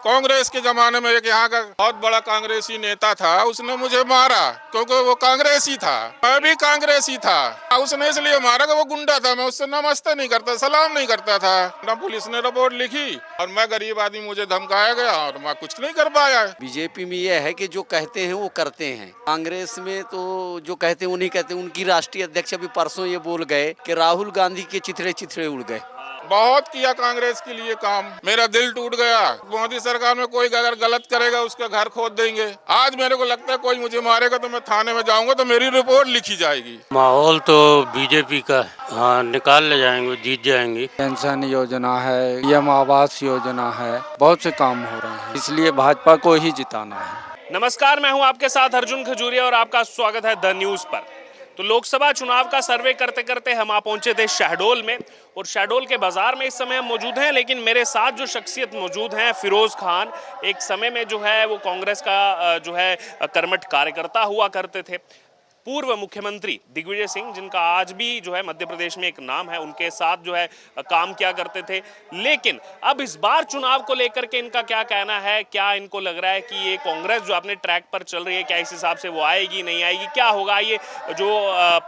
कांग्रेस के जमाने में एक यहाँ का बहुत बड़ा कांग्रेसी नेता था, उसने मुझे मारा क्योंकि वो कांग्रेसी था, मैं भी कांग्रेसी था। उसने इसलिए मारा कि वो गुंडा था, मैं उससे नमस्ते नहीं करता, सलाम नहीं करता था। ना पुलिस ने रिपोर्ट लिखी और मैं गरीब आदमी, मुझे धमकाया गया और मैं कुछ नहीं कर पाया। बीजेपी में यह है कि जो कहते हैं वो करते हैं। कांग्रेस में तो जो कहते हैं वो नहीं कहते। उनकी राष्ट्रीय अध्यक्ष अभी परसों ये बोल गए कि राहुल गांधी के चिथड़े चिथड़े उड़ गए। बहुत किया कांग्रेस के लिए काम, मेरा दिल टूट गया। मोदी सरकार में कोई अगर गलत करेगा उसका घर खोद देंगे। आज मेरे को लगता है कोई मुझे मारेगा तो मैं थाने में जाऊंगा तो मेरी रिपोर्ट लिखी जाएगी। माहौल तो बीजेपी का, हाँ, निकाल ले जाएंगे, जीत जाएंगे। पेंशन योजना है, पीएम आवास योजना है, बहुत से काम हो रहे हैं, इसलिए भाजपा को ही जिताना है। नमस्कार, मैं हूं आपके साथ अर्जुन खजूरिया और आपका स्वागत है द न्यूज़ पर। तो लोकसभा चुनाव का सर्वे करते करते हम आ पहुंचे थे शहडोल में, और शहडोल के बाजार में इस समय हम मौजूद हैं। लेकिन मेरे साथ जो शख्सियत मौजूद हैं, फिरोज खान, एक समय में जो है वो कांग्रेस का जो है कर्मठ कार्यकर्ता हुआ करते थे। पूर्व मुख्यमंत्री दिग्विजय सिंह, जिनका आज भी जो है मध्य प्रदेश में एक नाम है, उनके साथ जो है काम किया करते थे। लेकिन अब इस बार चुनाव को लेकर के इनका क्या कहना है, क्या इनको लग रहा है कि ये कांग्रेस जो अपने ट्रैक पर चल रही है, क्या इस हिसाब से वो आएगी नहीं आएगी, क्या होगा, ये जो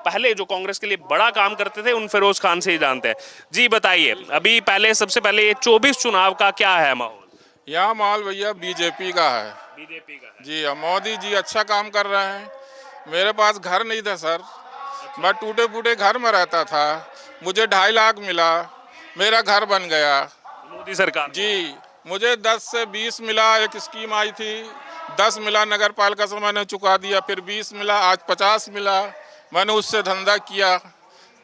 पहले जो कांग्रेस के लिए बड़ा काम करते थे उन फिरोज खान से ही जानते हैं। जी बताइए, अभी पहले सबसे पहले ये 24 चुनाव का क्या है माहौल? यहाँ माहौल भैया बीजेपी का है। बीजेपी का है जी, मोदी जी अच्छा काम कर रहे हैं। मेरे पास घर नहीं था सर, मैं टूटे फूटे घर में रहता था, मुझे 2.5 लाख मिला, मेरा घर बन गया मोदी सरकार जी। मुझे 10 से 20 मिला, एक स्कीम आई थी, 10 मिला नगर पालिका से मैंने चुका दिया, फिर 20 मिला, आज 50 मिला। मैंने उससे धंधा किया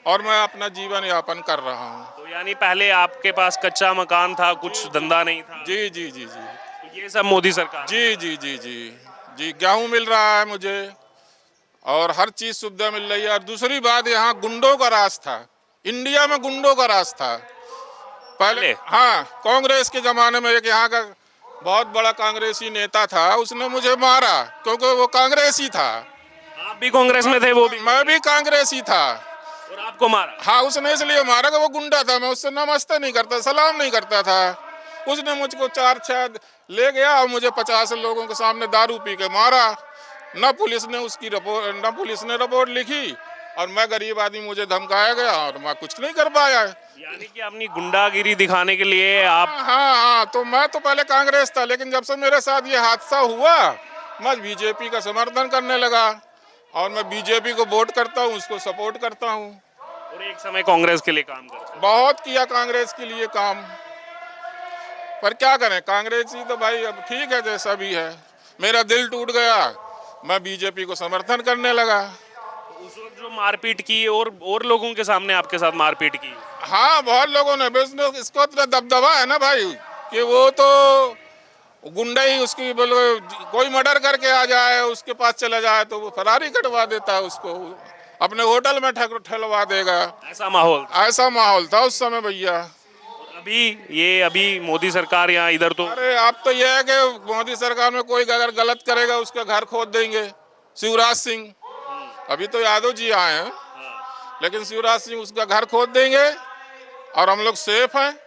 और मैं अपना जीवन यापन कर रहा हूँ। तो यानी पहले आपके पास कच्चा मकान था, कुछ धंधा नहीं था? जी जी जी जी तो ये सब मोदी सरकार? जी जी जी जी जी, गेहूँ मिल रहा है मुझे और हर चीज सुविधा मिल रही है। और दूसरी बात, यहाँ गुंडों का राज था, इंडिया में गुंडों का राज था पहले। हाँ, कांग्रेस के जमाने में एक यहाँ का बहुत बड़ा कांग्रेसी नेता था, उसने मुझे मारा क्योंकि वो कांग्रेसी था। आप भी कांग्रेस में थे? वो भी? मैं भी कांग्रेसी था। और आपको मारा? हाँ, उसने इसलिए मारा कि वो गुंडा था, मैं उससे नमस्ते नहीं करता, सलाम नहीं करता था। उसने मुझको 4 ले गया और मुझे 50 लोगों के सामने दारू पी के मारा। न पुलिस ने रिपोर्ट लिखी और मैं गरीब आदमी, मुझे धमकाया गया और मैं कुछ नहीं कर पाया। यानी कि अपनी गुंडागिरी दिखाने के लिए आप? हाँ, तो मैं तो पहले कांग्रेस था, लेकिन जब से मेरे साथ ये हादसा हुआ मैं बीजेपी का समर्थन करने लगा और मैं बीजेपी को वोट करता हूँ, उसको सपोर्ट करता हूँ। और एक समय कांग्रेस के लिए काम करते? बहुत किया कांग्रेस के लिए काम, पर क्या करें, कांग्रेसी तो भाई अब ठीक है जैसा भी है। मेरा दिल टूट गया, मैं बीजेपी को समर्थन करने लगा। उस वक्त जो मारपीट की और लोगों के सामने आपके साथ मारपीट की? हाँ, बहुत लोगों ने, इसको इतना दबदबा है ना भाई कि वो तो गुंडा ही, उसकी बोलो कोई मर्डर करके आ जाए, उसके पास चला जाए तो वो फरारी कटवा देता है, उसको अपने होटल में ठलवा देगा। ऐसा माहौल था उस समय भैया। अभी मोदी सरकार यहाँ इधर तो? अरे अब तो यह है कि मोदी सरकार में कोई अगर गलत करेगा उसका घर खोद देंगे। शिवराज सिंह, अभी तो यादव जी आए हैं, लेकिन शिवराज सिंह उसका घर खोद देंगे और हम लोग सेफ हैं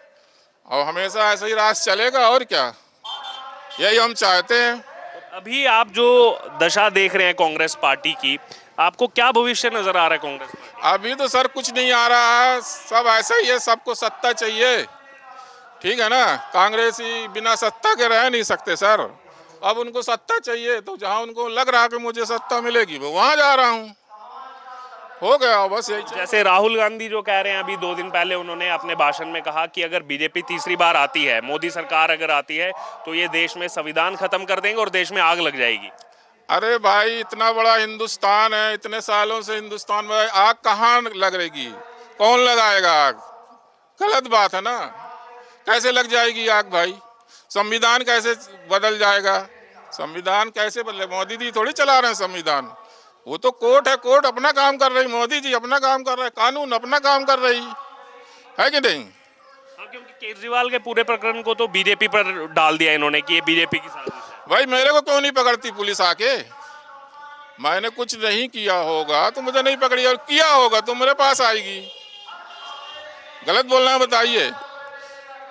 और हमेशा ऐसा ही राज चलेगा। और क्या, यही हम चाहते हैं। अभी आप जो दशा देख रहे हैं कांग्रेस पार्टी की, आपको क्या भविष्य नजर आ रहा है कांग्रेस पार्टी? अभी तो सर कुछ नहीं आ रहा है, सब ऐसा ही है, सबको सत्ता चाहिए, ठीक है ना। कांग्रेसी बिना सत्ता के रह नहीं सकते सर। अब उनको सत्ता चाहिए, तो जहां उनको लग रहा है कि मुझे सत्ता मिलेगी वो वहां जा रहा हूं। हो गया बस यही। जैसे राहुल गांधी जो कह रहे हैं, अभी 2 दिन पहले उन्होंने अपने भाषण में कहा कि अगर बीजेपी तीसरी बार आती है, मोदी सरकार अगर आती है, तो ये देश में संविधान खत्म कर देंगे और देश में आग लग जाएगी। अरे भाई, इतना बड़ा हिंदुस्तान है, इतने सालों से हिंदुस्तान में आग कहाँ लगेगी? कौन लगाएगा आग? गलत बात है ना। कैसे लग जाएगी आग भाई? संविधान कैसे बदल जाएगा? संविधान कैसे बदले? मोदी जी थोड़ी चला रहे हैं संविधान, वो तो कोर्ट है, कोर्ट अपना काम कर रही, मोदी जी अपना काम कर रहे हैं, कानून अपना काम कर रही है कि नहीं? हाँ, क्योंकि केजरीवाल के पूरे प्रकरण को तो बीजेपी पर डाल दिया इन्होंने कि ये बीजेपी की साजिश है। भाई मेरे को क्यों नहीं पकड़ती पुलिस आके? मैंने कुछ नहीं किया होगा तो मुझे नहीं पकड़ी, और किया होगा तो मेरे पास आएगी। गलत बोलना है, बताइए।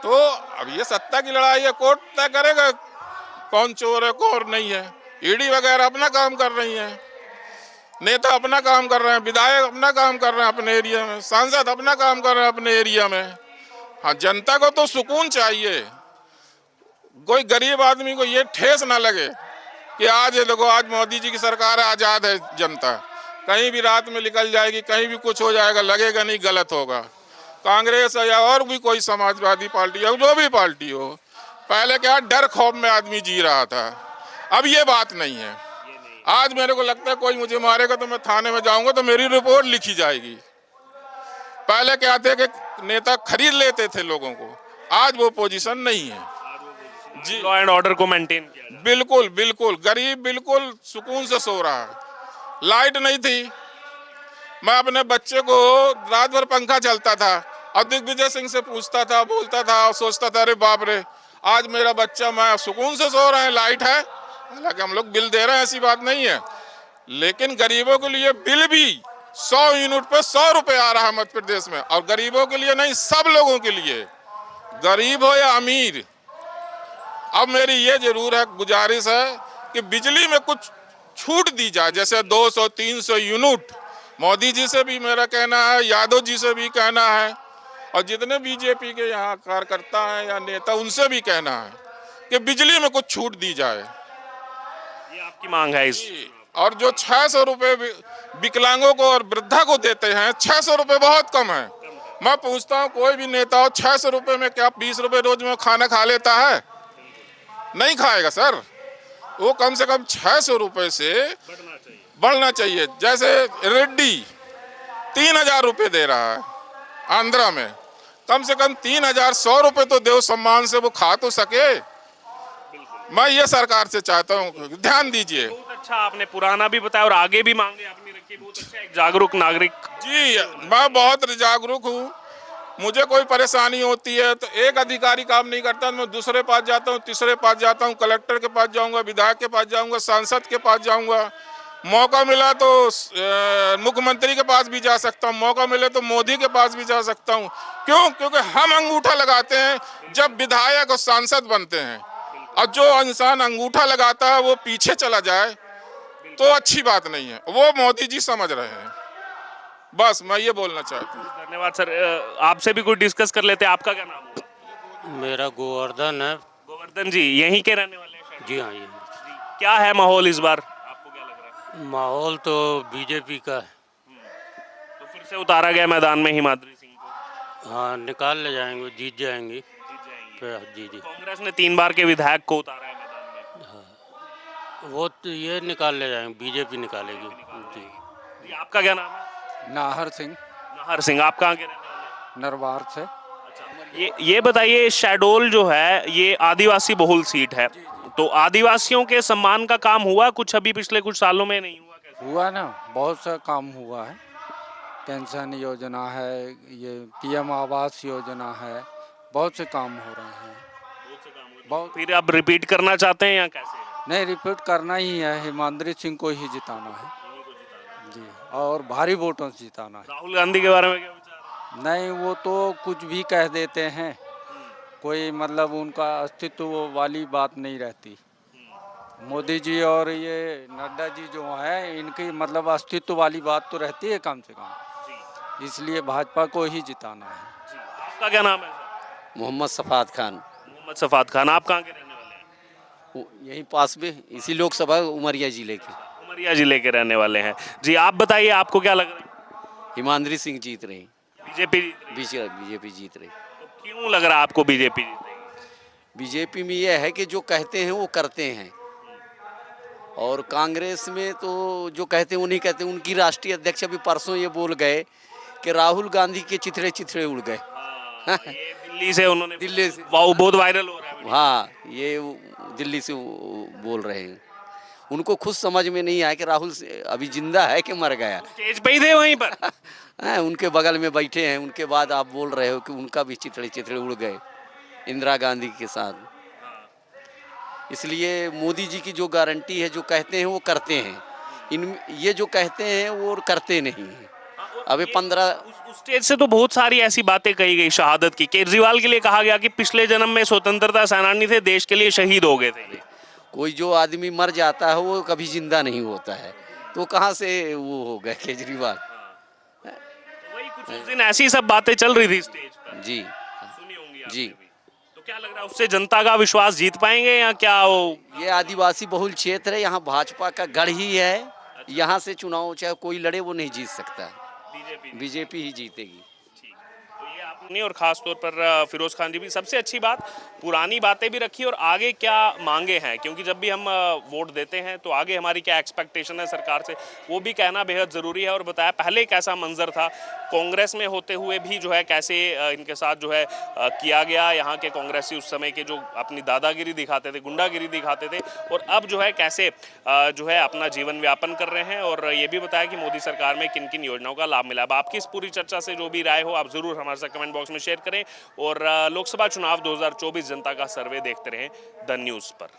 तो अब ये सत्ता की लड़ाई है, कोर्ट तय करेगा कौन चोर है कौन नहीं है। ईडी वगैरह अपना काम कर रही है, नेता अपना काम कर रहे हैं, विधायक अपना काम कर रहे हैं अपने एरिया में, सांसद अपना काम कर रहे हैं अपने एरिया में। हाँ, जनता को तो सुकून चाहिए। कोई गरीब आदमी को ये ठेस ना लगे कि आज ये देखो आज मोदी जी की सरकार है, आज़ाद है जनता, कहीं भी रात में निकल जाएगी, कहीं भी कुछ हो जाएगा, लगेगा नहीं गलत होगा। कांग्रेस या और भी कोई समाजवादी पार्टी या जो भी पार्टी हो, पहले क्या डर खौफ में आदमी जी रहा था, अब ये बात नहीं है। आज मेरे को लगता है कोई मुझे मारेगा तो मैं थाने में जाऊंगा तो मेरी रिपोर्ट लिखी जाएगी। पहले क्या थे कि नेता खरीद लेते थे लोगों को, आज वो पोजीशन नहीं है जी। लॉ एंड ऑर्डर को मेंटेन किया जाए। बिल्कुल बिल्कुल, गरीब बिल्कुल सुकून से सो रहा है। लाइट नहीं थी, मैं अपने बच्चे को रात भर पंखा चलता था और दिग्विजय सिंह से पूछता था, बोलता था और सोचता था अरे बाप रे, आज मेरा बच्चा, मैं सुकून से सो रहे हैं, लाइट है। हालांकि हम लोग बिल दे रहे हैं, ऐसी बात नहीं है, लेकिन गरीबों के लिए बिल भी 100 यूनिट पे 100 रुपए आ रहा है मध्य प्रदेश में। और गरीबों के लिए नहीं, सब लोगों के लिए, गरीब हो या अमीर। अब मेरी ये जरूर है, गुजारिश है कि बिजली में कुछ छूट दी जाए, जैसे 200-300 यूनिट। मोदी जी से भी मेरा कहना है, यादव जी से भी कहना है, और जितने बीजेपी के यहाँ कार्यकर्ता हैं या नेता, उनसे भी कहना है कि बिजली में कुछ छूट दी जाए। ये आपकी मांग है इस। और जो 600 रुपये विकलांगों को और वृद्धा को देते हैं, 600 रुपये बहुत कम है। मैं पूछता हूँ, कोई भी नेता हो 600 रुपये में क्या 20 रुपये रोज में खाना खा लेता है? नहीं खाएगा सर। वो कम से कम 600 रुपये से बढ़ना चाहिए। जैसे रेड्डी 3000 रुपये दे रहा है आंध्रा में, कम से कम 3100 रुपये तो दो सम्मान से, वो खा तो सके। मैं ये सरकार से चाहता हूँ, ध्यान दीजिए। बहुत अच्छा, आपने पुराना भी बताया और आगे भी मांगे आपने रखी। बहुत अच्छा, एक जागरूक नागरिक। जी, मैं बहुत जागरूक हूँ। मुझे कोई परेशानी होती है तो एक अधिकारी काम नहीं करता, मैं दूसरे पास जाता हूँ, तीसरे पास जाता हूँ, कलेक्टर के पास जाऊँगा, विधायक के पास जाऊँगा, सांसद के पास जाऊँगा। मौका मिला तो मुख्यमंत्री के पास भी जा सकता हूँ, मौका मिले तो मोदी के पास भी जा सकता हूँ। क्यों? क्योंकि हम अंगूठा लगाते हैं जब विधायक और सांसद बनते हैं, और जो इंसान अंगूठा लगाता है वो पीछे चला जाए तो अच्छी बात नहीं है। वो मोदी जी समझ रहे हैं। बस मैं ये बोलना चाहता हूँ। धन्यवाद सर। आपसे भी कुछ डिस्कस कर लेते हैं। आपका क्या नाम है? मेरा गोवर्धन है। गोवर्धन जी यहीं के रहने वाले हैं शायद? जी हाँ, ये क्या है माहौल इस बार, आपको क्या लग रहा है? माहौल तो बीजेपी का है। तो फिर से उतारा गया मैदान में हिमाद्री सिंह को? हाँ, निकाल ले जाएंगे, जीत जाएंगी। जीत जाएंगे। फिर जी जी, कांग्रेस ने 3 बार के विधायक को उतारा है मैदान में। वो तो ये निकाल ले जाएंगे, बीजेपी निकालेगी जी। जी, आपका क्या नाम है? नाहर सिंह, नाहर सिंह। आप कहाँ के रहने वाले हैं? नरवार से। ये बताइए, शहडोल जो है ये आदिवासी बहुल सीट है, तो आदिवासियों के सम्मान का काम हुआ कुछ अभी पिछले कुछ सालों में? नहीं हुआ? कैसे हुआ ना, बहुत सा काम हुआ है। पेंशन योजना है, ये पीएम आवास योजना है, बहुत से काम हो रहे हैं। बहुत। फिर अब रिपीट करना चाहते हैं या कैसे? नहीं, रिपीट करना ही है, हिमाद्री सिंह को ही जिताना है जी, और भारी वोटों से जिताना है। राहुल गांधी के बारे में क्या विचार है? नहीं, वो तो कुछ भी कह देते हैं, कोई मतलब उनका अस्तित्व वाली बात नहीं रहती। मोदी जी और ये नड्डा जी जो है, इनकी मतलब अस्तित्व वाली बात तो रहती है कम से कम, इसलिए भाजपा को ही जिताना है। आपका क्या नाम है? मोहम्मद सफात खान। मोहम्मद सफात खान। आप कहाँ के रहने वाले हैं? यहीं पास में, इसी लोकसभा उमरिया जिले के। उमरिया जिले के रहने वाले हैं जी। आप बताइए, आपको क्या लग रहा है? हिमाद्री सिंह जीत रही, बीजेपी बीजेपी जीत रही। तो क्यों लग रहा है आपको बीजेपी जीतेगी? बीजेपी में यह है कि जो कहते हैं वो करते हैं, और कांग्रेस में तो जो कहते हैं वो नहीं कहते। उनकी राष्ट्रीय अध्यक्ष अभी परसों ये बोल गए कि राहुल गांधी के चिथड़े चिथड़े उड़ गए। ये दिल्ली से उन्होंने, दिल्ली से, वाह, बहुत वायरल हो रहा है। हाँ, ये दिल्ली से बोल रहे हैं। उनको खुद समझ में नहीं आया कि राहुल अभी जिंदा है कि मर गया। स्टेज पे ही थे वहीं पर। उनके बगल में बैठे हैं, उनके बाद आप बोल रहे हो कि उनका भी चिथड़े चिथड़े उड़ गए इंदिरा गांधी के साथ। इसलिए मोदी जी की जो गारंटी है, जो कहते हैं वो करते हैं। ये जो कहते हैं वो करते नहीं हैं। अभी 15 उस स्टेज से तो बहुत सारी ऐसी बातें कही गई शहादत की। केजरीवाल के लिए कहा गया कि पिछले जन्म में स्वतंत्रता सेनानी थे, देश के लिए शहीद हो गए थे। कोई जो आदमी मर जाता है वो कभी जिंदा नहीं होता है, तो कहाँ से वो हो गए केजरीवाल। तो वही कुछ उस दिन ऐसी सब बातें चल रही थी स्टेज पर, जी सुनी होंगी आपने जी। भी। तो क्या लग रहा है उससे जनता का विश्वास जीत पाएंगे या क्या वो? ये आदिवासी बहुल क्षेत्र है, यहाँ भाजपा का गढ़ ही है। यहाँ से चुनाव चाहे कोई लड़े वो नहीं जीत सकता, बीजेपी ही जीतेगी। तो ये आपने और खास तौर पर फिरोज खान जी भी सबसे अच्छी बात पुरानी बातें भी रखी और आगे क्या मांगे हैं, क्योंकि जब भी हम वोट देते हैं तो आगे हमारी क्या एक्सपेक्टेशन है सरकार से वो भी कहना बेहद ज़रूरी है। और बताया पहले कैसा मंजर था कांग्रेस में होते हुए भी जो है कैसे इनके साथ जो है किया गया। यहाँ के कांग्रेसी उस समय के जो अपनी दादागिरी दिखाते थे, गुंडागिरी दिखाते थे, और अब जो है कैसे जो है अपना जीवन व्यापन कर रहे हैं। और ये भी बताया कि मोदी सरकार में किन किन योजनाओं का लाभ मिला। अब आपकी इस पूरी चर्चा से जो भी राय हो आप ज़रूर हमारे साथ कमेंट बॉक्स में शेयर करें। और लोकसभा चुनाव 2024 जनता का सर्वे देखते रहें द न्यूज़ पर।